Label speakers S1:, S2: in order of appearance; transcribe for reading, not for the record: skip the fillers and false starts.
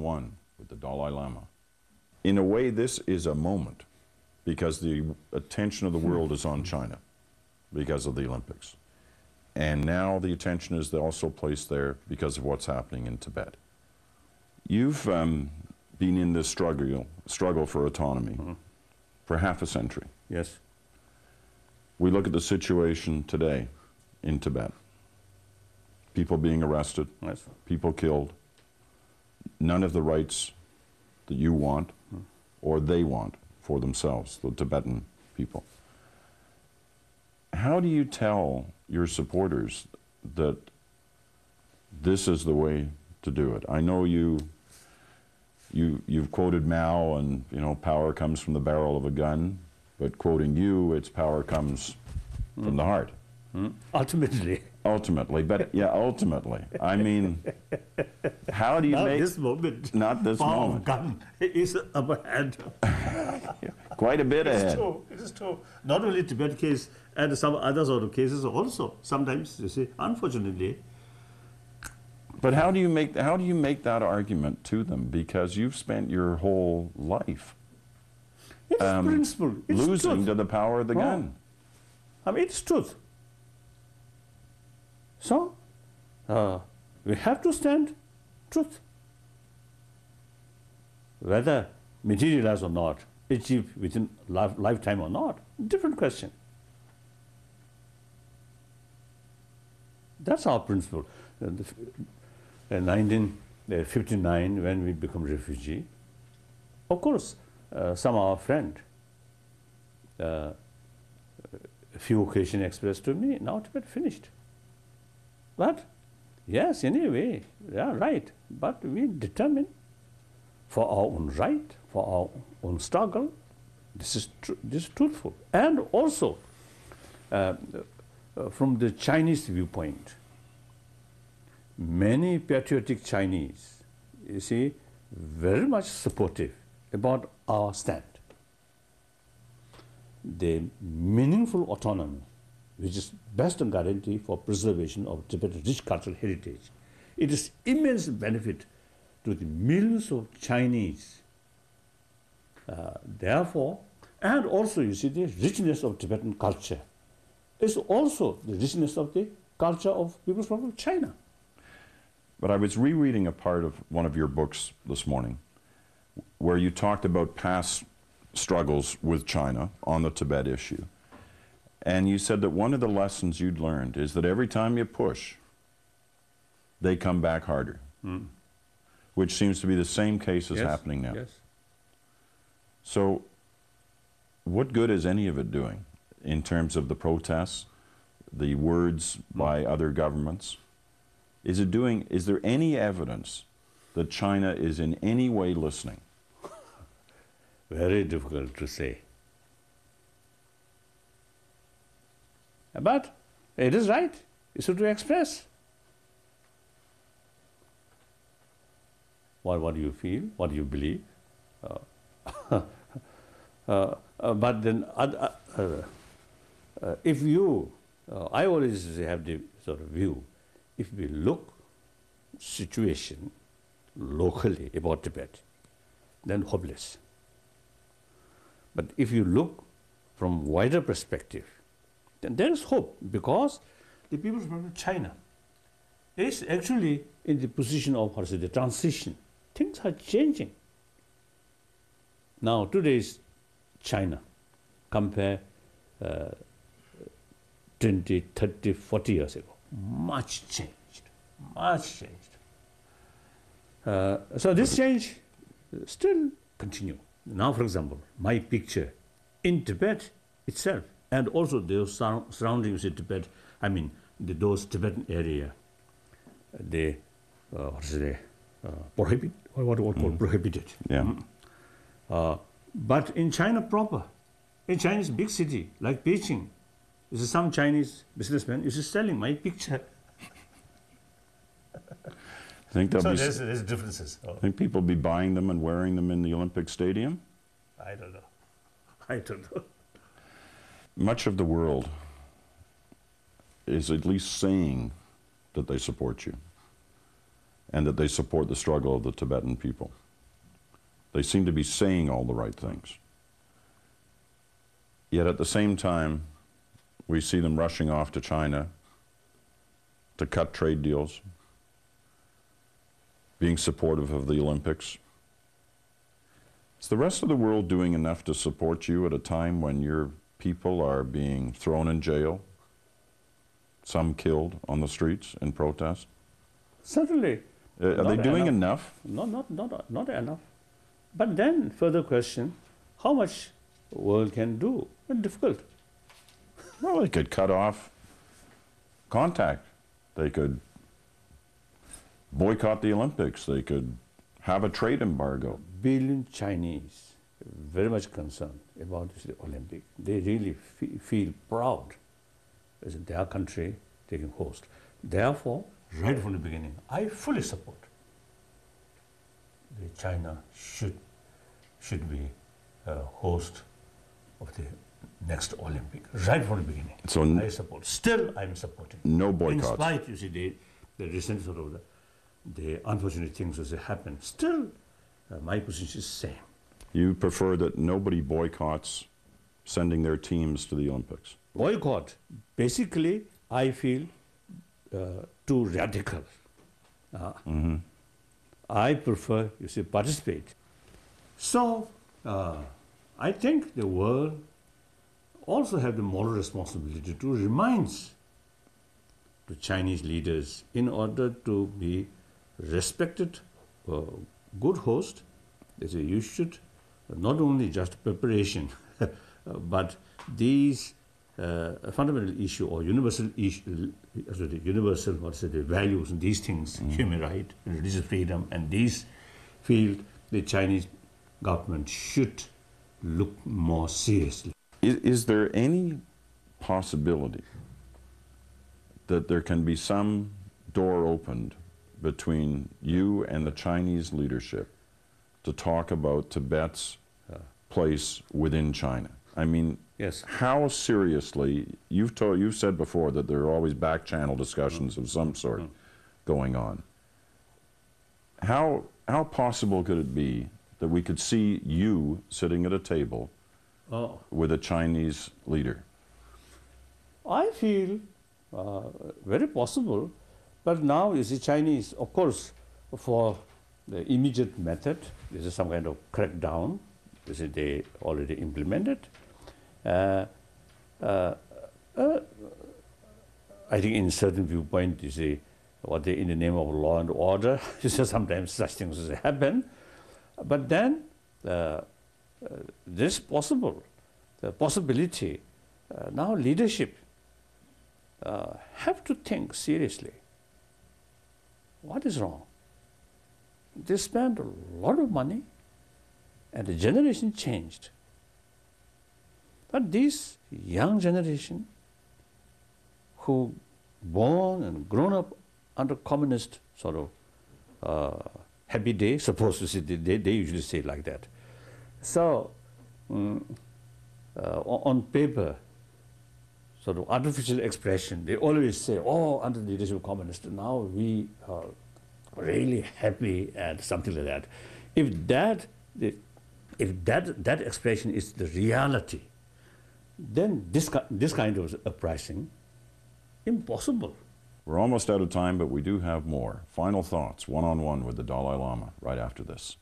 S1: one-on-one with the Dalai Lama. In a way, this is a moment because the attention of the world is on China because of the Olympics. And now the attention is also placed there because of what's happening in Tibet. You've been in this struggle for autonomy for half a century.
S2: Yes.
S1: We look at the situation today in Tibet. People being arrested,
S2: Yes.
S1: people killed, none of the rights that you want or they want for themselves, the Tibetan people. How do you tell your supporters that this is the way to do it? I know you've quoted Mao and, you know, power comes from the barrel of a gun, but quoting you, it's power comes from the heart.
S2: Ultimately.
S1: Ultimately, but yeah, ultimately. I mean, how do you
S2: Not
S1: make...
S2: this moment.
S1: Not this
S2: power
S1: moment.
S2: Of gun is upper hand.
S1: Quite a bit ahead.
S2: It's true. It is true. Not only Tibet case and some other sort of cases also. Sometimes, you see, unfortunately.
S1: But how do you make that argument to them? Because you've spent your whole life
S2: It is principle. It's
S1: losing
S2: truth.
S1: to the power of the gun.
S2: I mean, it's truth. So, we have to stand truth. Whether materialize or not, achieve within lifetime or not, different question. That's our principle. In 1959, when we become refugee, of course, some of our friend, a few occasions expressed to me, now Tibet finished. But, yes, anyway, yeah, right. But we determine for our own right, for our own struggle. This is truthful. And also, from the Chinese viewpoint, many patriotic Chinese, you see, very much supportive about our stand. The meaningful autonomy, which is best guarantee for preservation of Tibet's rich cultural heritage. It is immense benefit to the millions of Chinese. Therefore, and also you see the richness of Tibetan culture is also the richness of the culture of people from China.
S1: But I was rereading a part of one of your books this morning where you talked about past struggles with China on the Tibet issue. And you said that one of the lessons you'd learned is that every time you push, they come back harder, which seems to be the same case as happening now.
S2: Yes.
S1: So what good is any of it doing in terms of the protests, the words by other governments? Is there any evidence that China is in any way listening?
S2: Very difficult to say. But it is right. It's to express. What do you feel? What do you believe? But then, if you, I always have the sort of view, if we look situation locally about Tibet, then hopeless. But if you look from wider perspective, then there is hope, because the people from China is actually in the position of, how to say, the transition. Things are changing. Now, today's China, compare 20, 30, 40 years ago, much changed, much changed. So this change still continue. Now, for example, my picture in Tibet itself, and also those surroundings of Tibet, I mean, those Tibetan area, they, prohibited.
S1: Yeah.
S2: But in China proper, in Chinese big city, like Beijing, you see some Chinese businessman is selling my picture.
S1: I think
S2: So there's differences.
S1: think people will be buying them and wearing them in the Olympic Stadium?
S2: I don't know. I don't know.
S1: Much of the world is at least saying that they support you. and that they support the struggle of the Tibetan people. They seem to be saying all the right things. Yet at the same time, we see them rushing off to China to cut trade deals, being supportive of the Olympics. Is the rest of the world doing enough to support you at a time when your people are being thrown in jail, some killed on the streets in protest?
S2: Certainly.
S1: Are they doing enough?
S2: Not enough. But then, further question, how much the world can do? It's difficult.
S1: Well, they could cut off contact. They could boycott the Olympics. They could have a trade embargo.
S2: Billion Chinese very much concerned about the Olympic. They really feel proud as their country taking host. Therefore, right from the beginning, I fully support that China should be a host of the next Olympic, right from the beginning. So I support. Still, I'm supporting.
S1: No boycotts. In
S2: spite, you see, the recent sort of the unfortunate things that happen. Still, my position is the same.
S1: You prefer that nobody boycotts sending their teams to the Olympics?
S2: Boycott, basically, I feel too radical. I prefer, you see, participate. So, I think the world also have the moral responsibility to remind the Chinese leaders in order to be respected, good host. They say you should not only just preparation, but these fundamental issue or universal issue, universal the values and these things, human right, religious freedom, and these field the Chinese government should look more seriously.
S1: Is there any possibility that there can be some door opened between you and the Chinese leadership to talk about Tibet's place within China? I mean,
S2: yes.
S1: How seriously, you've said before that there are always back channel discussions of some sort going on. How possible could it be that we could see you sitting at a table with a Chinese leader?
S2: I feel very possible, but now you see Chinese, of course, for the immediate method, this is some kind of crackdown, this is they already implemented. I think in certain viewpoint, you see, what they in the name of law and order, you see sometimes such things happen. But then this possibility, now leadership have to think seriously. What is wrong? They spend a lot of money and the generation changed. But this young generation who born and grown up under communist sort of happy day, supposed to say, they usually say like that. So on paper, sort of artificial expression, they always say, oh, under the leadership of communists, now we are really happy and something like that. If that expression is the reality, then this kind of uprising, impossible.
S1: We're almost out of time, but we do have more. Final thoughts, one-on-one with the Dalai Lama, right after this.